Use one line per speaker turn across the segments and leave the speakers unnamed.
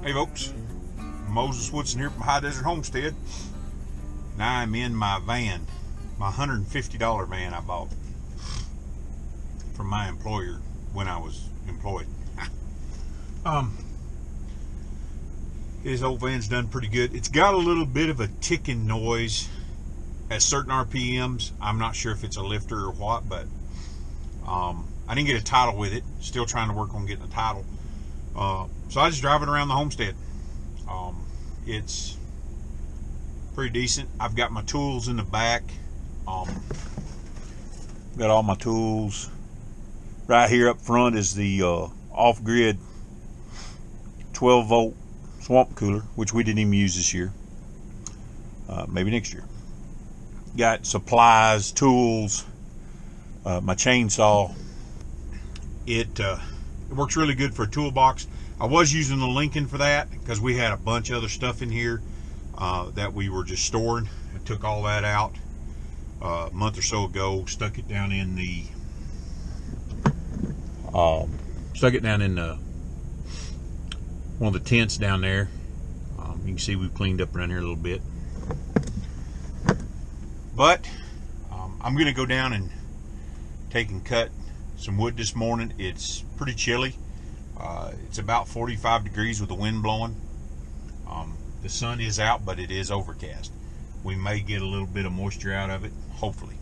Hey folks, Moses Woodson here from High Desert Homestead. Now I'm in my van, my $150 van I bought from my employer when I was employed. His old van's done pretty good. It's got a little bit of a ticking noise at certain RPMs. I'm not sure if it's a lifter or what, but I didn't get a title with it. Still trying to work on getting a title. So I just drive it around the homestead. It's pretty decent. I've got my tools in the back. Got all my tools. Right here up front is the off-grid 12-volt swamp cooler, which we didn't even use this year. Maybe next year. Got supplies, tools, my chainsaw. It works really good for a toolbox. I was using the Lincoln for that because we had a bunch of other stuff in here that we were just storing. I took all that out a month or so ago, stuck it down in the one of the tents down there. You can see we've cleaned up around here a little bit. But I'm gonna go down and take and cut some wood this morning. It's pretty chilly. It's about 45 degrees with the wind blowing. The sun is out, but it is overcast. We may get a little bit of moisture out of it, hopefully.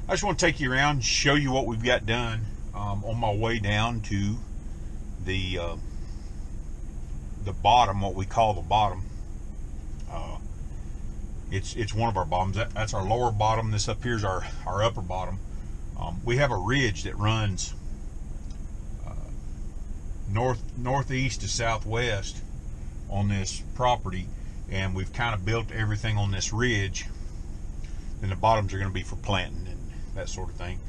I just want to take you around and show you what we've got done on my way down to the bottom, what we call the bottom. It's one of our bottoms. That's our lower bottom. This up here is our upper bottom. We have a ridge that runs northeast to southwest on this property, and we've kind of built everything on this ridge, and the bottoms are going to be for planting and that sort of thing.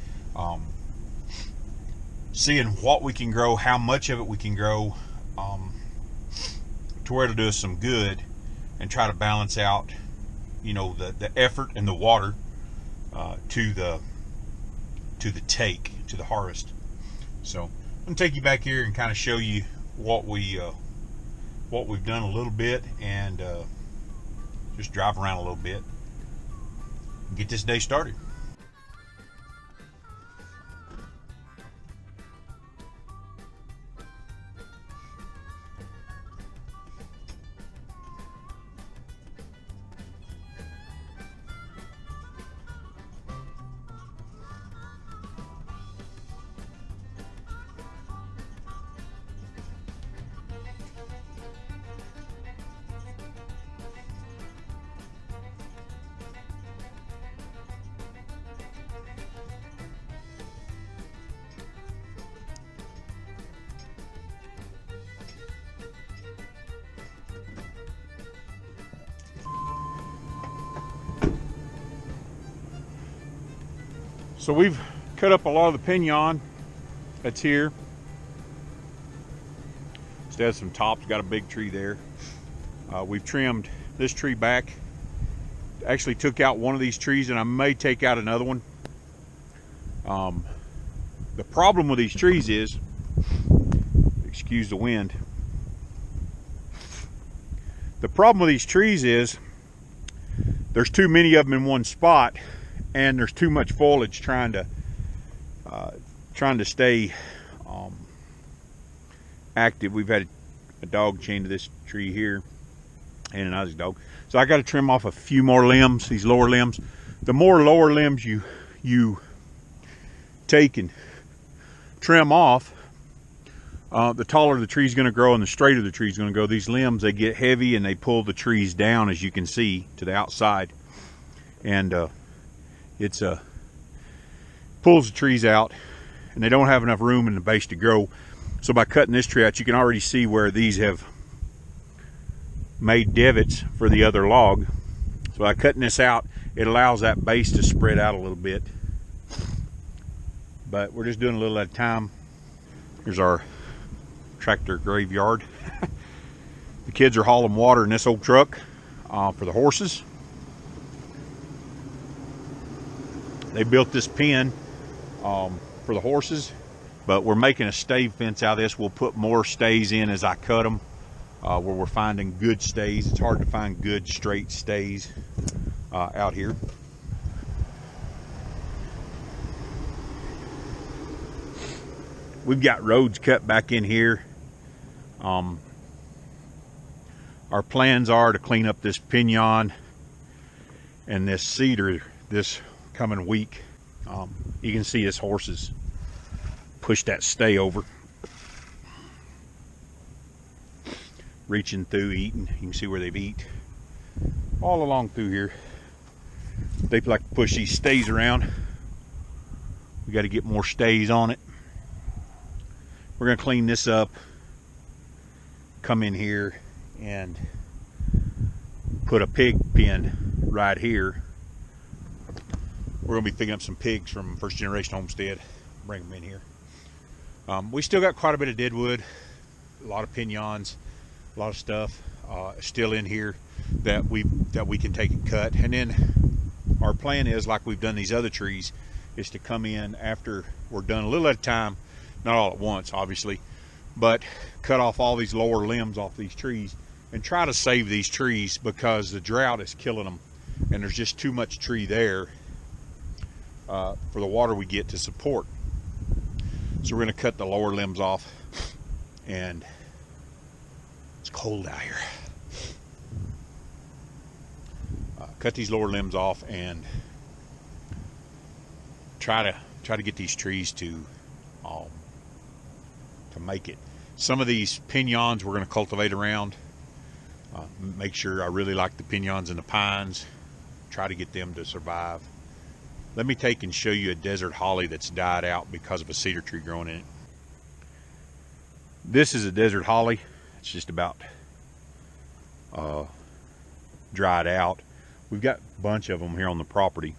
Seeing what we can grow, how much of it we can grow, to where it'll do us some good, and try to balance out, you know, the effort and the water to the harvest. So I'm gonna take you back here and kind of show you what we've done a little bit, and just drive around a little bit and get this day started. So we've cut up a lot of the pinon that's here. Still has some tops, got a big tree there. We've trimmed this tree back. Actually took out one of these trees, and I may take out another one. The problem with these trees is, excuse the wind. The problem with these trees is there's too many of them in one spot, and there's too much foliage trying to stay active. We've had a dog chained to this tree here, and an Aussie dog. So I got to trim off a few more limbs, these lower limbs. The more lower limbs you take and trim off, the taller the tree's going to grow and the straighter the tree's going to go. These limbs, they get heavy and they pull the trees down, as you can see, to the outside. And it's pulls the trees out, and they don't have enough room in the base to grow. So by cutting this tree out, you can already see where these have made divots for the other log. So by cutting this out, it allows that base to spread out a little bit. But we're just doing a little at a time. Here's our tractor graveyard. The kids are hauling water in this old truck for the horses. They built this pen for the horses, but we're making a stave fence out of this. We'll put more stays in as I cut them. where we're finding good stays. It's hard to find good straight stays out here. We've got roads cut back in here. Our plans are to clean up this pinon and this cedar this coming week. You can see his horses push that stay over, reaching through, eating. You can see where they've eat all along through here. They like to push these stays around. We got to get more stays on it. We're going to clean this up, come in here and put a pig pen right here. We're going to be picking up some pigs from First Generation Homestead, bring them in here. We still got quite a bit of deadwood, a lot of pinyons, a lot of stuff still in here that we can take and cut. And then our plan is, like we've done these other trees, is to come in after we're done a little at a time, not all at once obviously, but cut off all these lower limbs off these trees and try to save these trees, because the drought is killing them and there's just too much tree there for the water we get to support. So we're going to cut the lower limbs off, and it's cold out here. Cut these lower limbs off and try to get these trees to make it. Some of these pinyons we're going to cultivate around. Make sure, I really like the pinyons and the pines. Try to get them to survive. Let me take and show you a desert holly that's died out because of a cedar tree growing in it. This is a desert holly. It's just about dried out. We've got a bunch of them here on the property.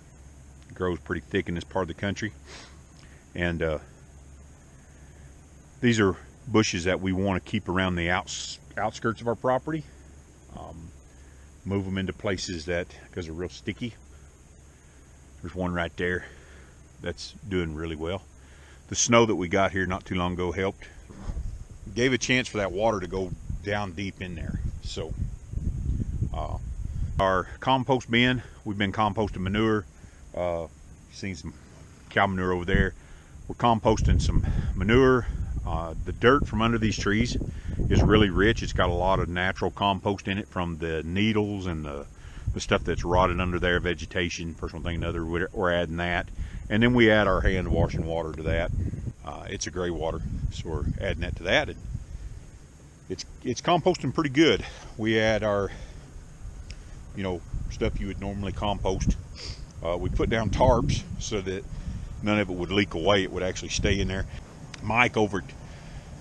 It grows pretty thick in this part of the country. And these are bushes that we want to keep around the outskirts of our property. Move them into places that, because they're real sticky. There's one right there that's doing really well. The snow that we got here not too long ago helped. Gave a chance for that water to go down deep in there. So our compost bin, we've been composting manure. You've seen some cow manure over there. We're composting some manure. The dirt from under these trees is really rich. It's got a lot of natural compost in it from the needles and the stuff that's rotted under there, vegetation. First one thing, another, we're adding that. And then we add our hand washing water to that. It's a gray water, so we're adding that to that. And it's composting pretty good. We add our, stuff you would normally compost. We put down tarps so that none of it would leak away. It would actually stay in there. Mike over at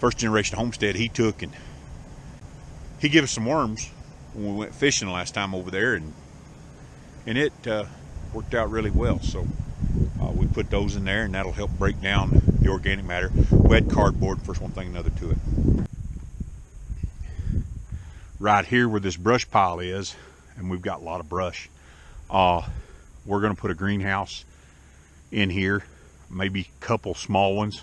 First Generation Homestead, he took and he gave us some worms when we went fishing last time over there, and it worked out really well. So we put those in there, and that'll help break down the organic matter. We had cardboard, first one thing another to it. Right here where this brush pile is, and we've got a lot of brush, we're going to put a greenhouse in here, maybe a couple small ones.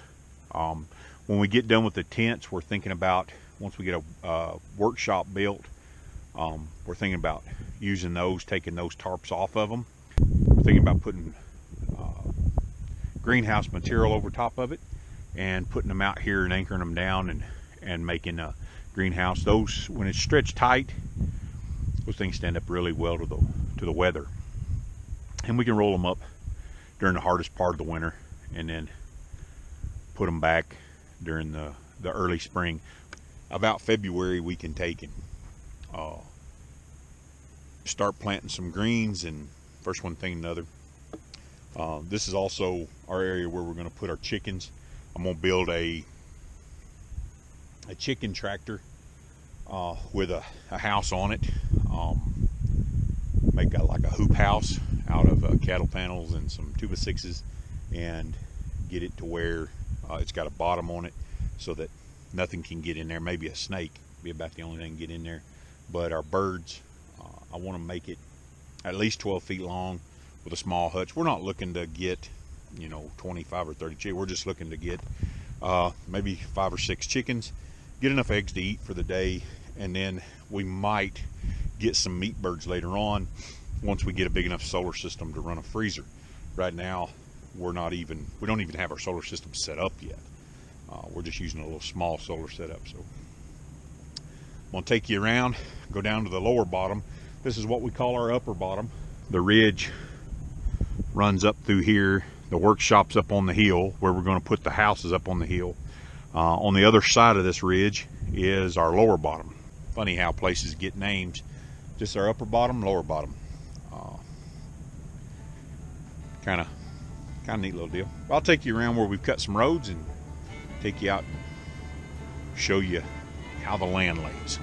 When we get done with the tents, we're thinking about, once we get a workshop built, we're thinking about using those, taking those tarps off of them. We're thinking about putting greenhouse material over top of it and putting them out here and anchoring them down and making a greenhouse. Those, when it's stretched tight, those things stand up really well to the weather. And we can roll them up during the hardest part of the winter and then put them back during the early spring. About February we can take and start planting some greens, and first one thing another. This is also our area where we're going to put our chickens. I'm going to build a chicken tractor with a house on it. Make like a hoop house out of cattle panels and some 2x6s, and get it to where it's got a bottom on it so that nothing can get in there. Maybe a snake be about the only thing can get in there. But our birds, I want to make it at least 12 feet long with a small hutch. We're not looking to get 25 or 30 chickens. We're just looking to get maybe 5 or 6 chickens, get enough eggs to eat for the day, and then we might get some meat birds later on once we get a big enough solar system to run a freezer. Right now, we don't even have our solar system set up yet. We're just using a little small solar setup. So I'm gonna take you around, go down to the lower bottom. This is what we call our upper bottom. The ridge runs up through here. The workshop's up on the hill where we're gonna put the houses up on the hill. On the other side of this ridge is our lower bottom. Funny how places get names. Just our upper bottom, lower bottom. Kind of neat little deal. I'll take you around where we've cut some roads and take you out and show you how the land lays.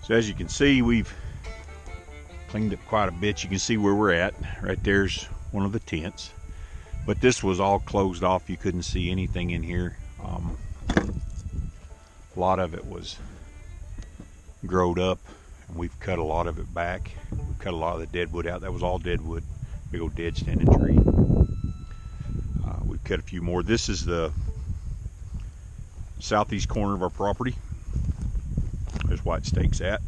So as you can see, we've cleaned up quite a bit. You can see where we're at. Right there's one of the tents. But this was all closed off. You couldn't see anything in here. A lot of it was growed up, and we've cut a lot of it back. We've cut a lot of the dead wood out. That was all dead wood, big old dead standing tree. We've cut a few more. This is the southeast corner of our property. There's White Stakes at.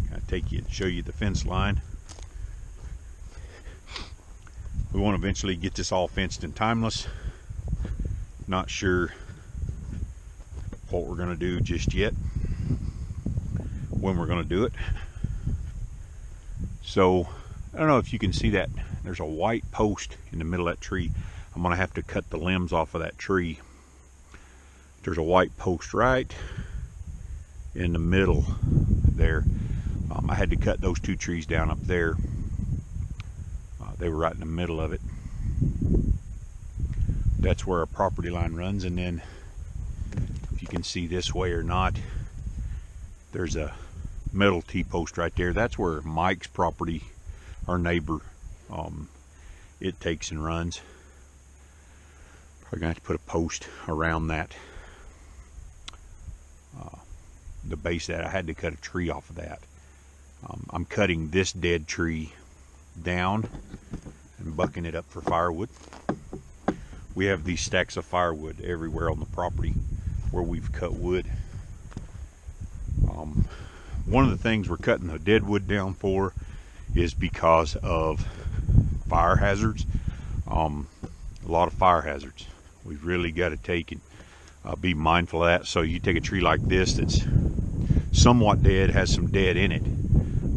Kind of take you and show you the fence line. We want to eventually get this all fenced and timeless. Not sure what we're going to do just yet, when we're going to do it. So I don't know if you can see that. There's a white post in the middle of that tree. I'm going to have to cut the limbs off of that tree. There's a white post right in the middle there. I had to cut those two trees down up there. They were right in the middle of it. That's where our property line runs, and then if you can see this way or not, there's a metal T-post right there. That's where Mike's property, our neighbor, it takes and runs. Probably gonna have to put a post around that, the base of that. I had to cut a tree off of that. I'm cutting this dead tree down and bucking it up for firewood. We have these stacks of firewood everywhere on the property where we've cut wood. One of the things we're cutting the dead wood down for is because of fire hazards. A lot of fire hazards. We've really got to take and be mindful of that. So you take a tree like this that's somewhat dead, has some dead in it.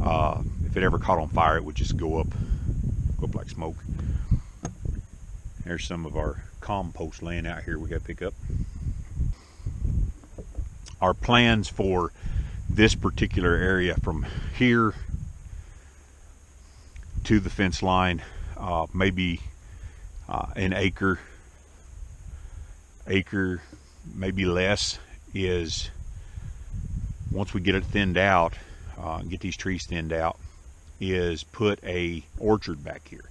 If it ever caught on fire, it would just go up like smoke. There's some of our compost laying out here we got to pick up. Our plans for this particular area from here to the fence line, maybe an acre, maybe less, is once we get it thinned out, get these trees thinned out, is put a orchard back here.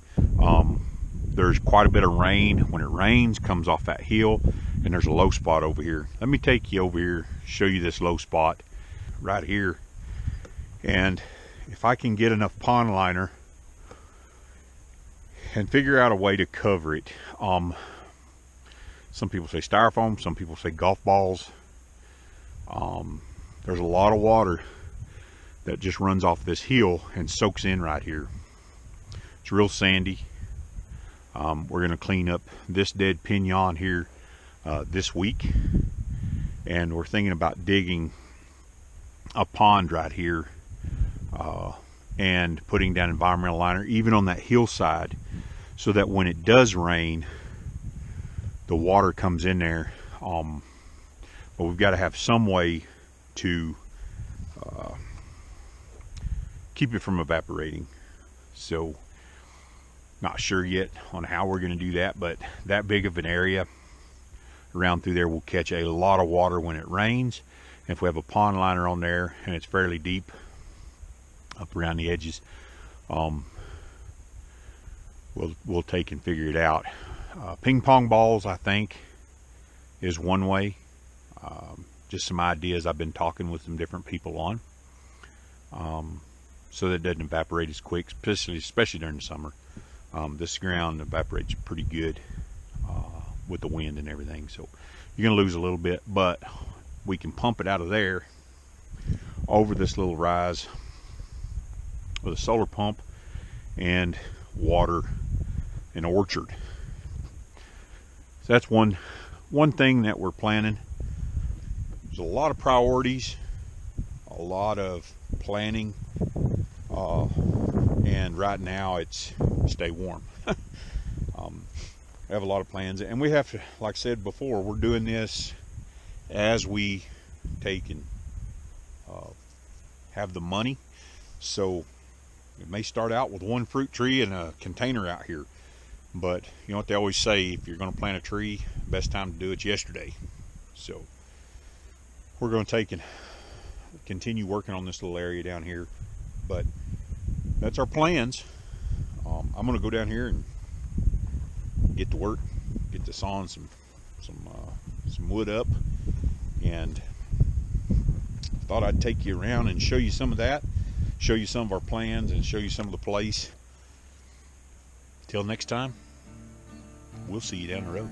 There's quite a bit of rain. When it rains, comes off that hill, and there's a low spot over here. Let me take you over here, show you this low spot right here. And if I can get enough pond liner and figure out a way to cover it, some people say styrofoam, some people say golf balls. There's a lot of water that just runs off this hill and soaks in right here. It's real sandy. We're going to clean up this dead pinon here this week, and we're thinking about digging a pond right here and putting down environmental liner even on that hillside, so that when it does rain, the water comes in there. But we've got to have some way to keep it from evaporating. So not sure yet on how we're going to do that, but that big of an area around through there will catch a lot of water when it rains. And if we have a pond liner on there and it's fairly deep up around the edges, we'll take and figure it out. Ping pong balls, I think, is one way. Just some ideas I've been talking with some different people on, so that it doesn't evaporate as quick, especially during the summer. This ground evaporates pretty good with the wind and everything, so you're going to lose a little bit, but we can pump it out of there over this little rise with a solar pump and water an orchard. So that's one thing that we're planning. There's a lot of priorities, a lot of planning, and right now it's stay warm. I have a lot of plans, and we have to, like I said before, we're doing this as we take and have the money. So it may start out with one fruit tree and a container out here, but you know what they always say, if you're going to plant a tree, best time to do it's yesterday. So we're going to take and continue working on this little area down here, but that's our plans. I'm going to go down here and get to work, get to sawing some wood up, and thought I'd take you around and show you some of that, show you some of our plans, and show you some of the place. Till next time, we'll see you down the road.